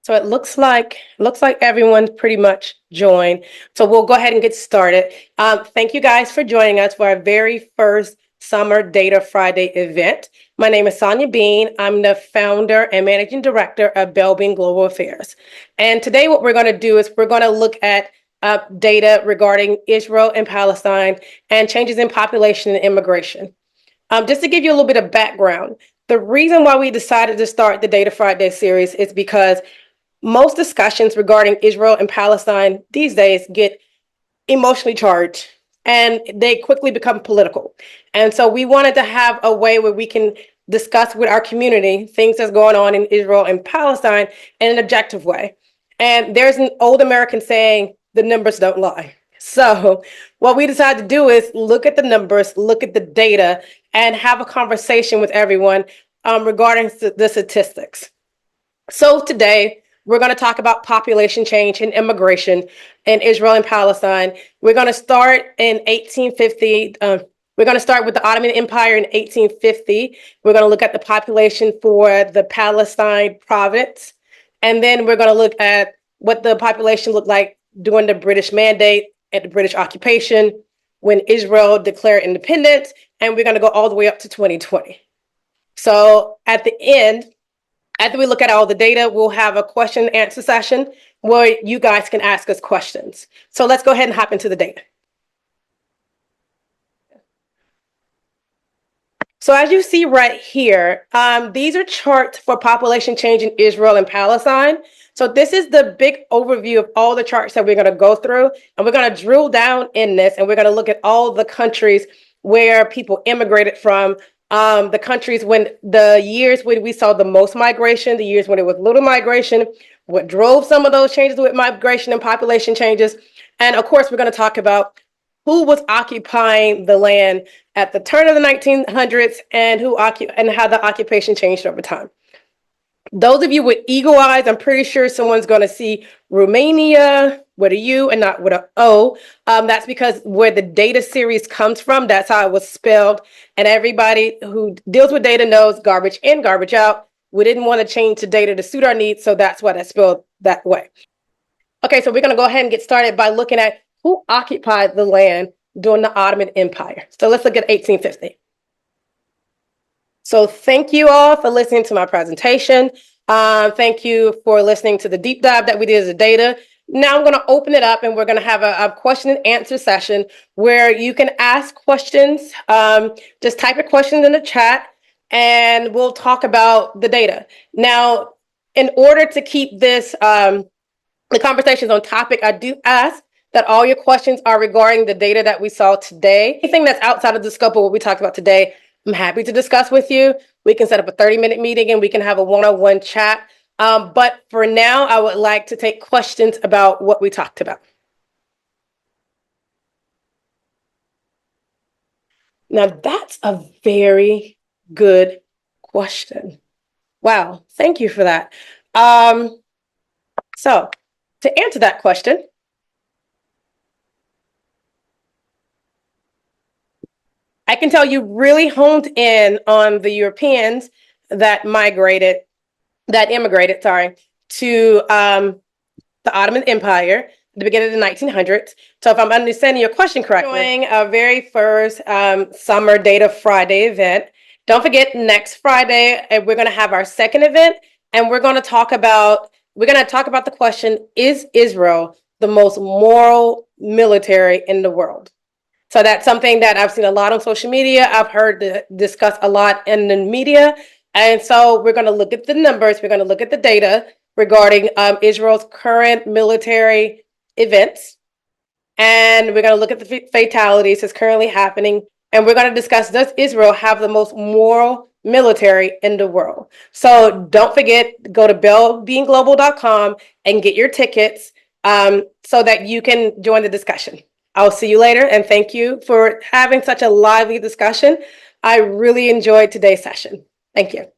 So it looks like everyone's pretty much joined. So we'll go ahead and get started. Thank you guys for joining us for our very first Summer Data Friday event. My name is Sonia Bean. I'm the founder and managing director of Bellbeing Global Affairs. And today what we're going to do is we're going to look at data regarding Israel and Palestine and changes in population and immigration. Just to give you a little bit of background, the reason why we decided to start the Data Friday series is because most discussions regarding Israel and Palestine these days get emotionally charged and they quickly become political. And so we wanted to have a way where we can discuss with our community things that's going on in Israel and Palestine in an objective way. And there's an old American saying, the numbers don't lie. So what we decided to do is look at the numbers, look at the data, and have a conversation with everyone regarding the statistics. So today, we're going to talk about population change and immigration in Israel and Palestine. We're going to start in 1850. We're going to start with the Ottoman Empire in 1850. We're going to look at the population for the Palestine province. And then we're going to look at what the population looked like during the British Mandate and the British occupation when Israel declared independence. And we're going to go all the way up to 2020. So at the end, after we look at all the data, we'll have a question and answer session where you guys can ask us questions. So let's go ahead and hop into the data. So as you see right here, these are charts for population change in Israel and Palestine. So this is the big overview of all the charts that we're going to go through. And we're going to drill down in this, and we're going to look at all the countries where people immigrated from, the countries when the years when we saw the most migration, the years when it was little migration, what drove some of those changes with migration and population changes. And of course, we're going to talk about who was occupying the land at the turn of the 1900s and how the occupation changed over time. Those of you with eagle eyes, I'm pretty sure someone's going to see Romania with a U and not with an O. That's because where the data series comes from, that's how it was spelled. And everybody who deals with data knows garbage in, garbage out. We didn't want to change the data to suit our needs, so that's why that's spelled that way. Okay, so we're going to go ahead and get started by looking at who occupied the land during the Ottoman Empire. So let's look at 1850. So thank you all for listening to my presentation. Thank you for listening to the deep dive that we did as a data. Now I'm going to open it up and we're going to have a question and answer session where you can ask questions. Just type your questions in the chat and we'll talk about the data. Now, in order to keep this, the conversations on topic, I do ask that all your questions are regarding the data that we saw today. Anything that's outside of the scope of what we talked about today, I'm happy to discuss with you. We can set up a 30-minute meeting and we can have a one-on-one chat. But for now, I would like to take questions about what we talked about. Now, that's a very good question. Wow, thank you for that. So to answer that question, I can tell you really honed in on the Europeans that immigrated, to the Ottoman Empire at the beginning of the 1900s. So if I'm understanding your question correctly, doing our very first Summer Data Friday event. Don't forget, next Friday, we're going to have our second event, and we're going to talk about the question, is Israel the most moral military in the world? So that's something that I've seen a lot on social media. I've heard discussed a lot in the media. And so we're going to look at the numbers. We're going to look at the data regarding Israel's current military events. And we're going to look at the fatalities that's currently happening. And we're going to discuss, does Israel have the most moral military in the world? So don't forget, go to bellbeingglobal.com and get your tickets so that you can join the discussion. I'll see you later, and thank you for having such a lively discussion. I really enjoyed today's session. Thank you.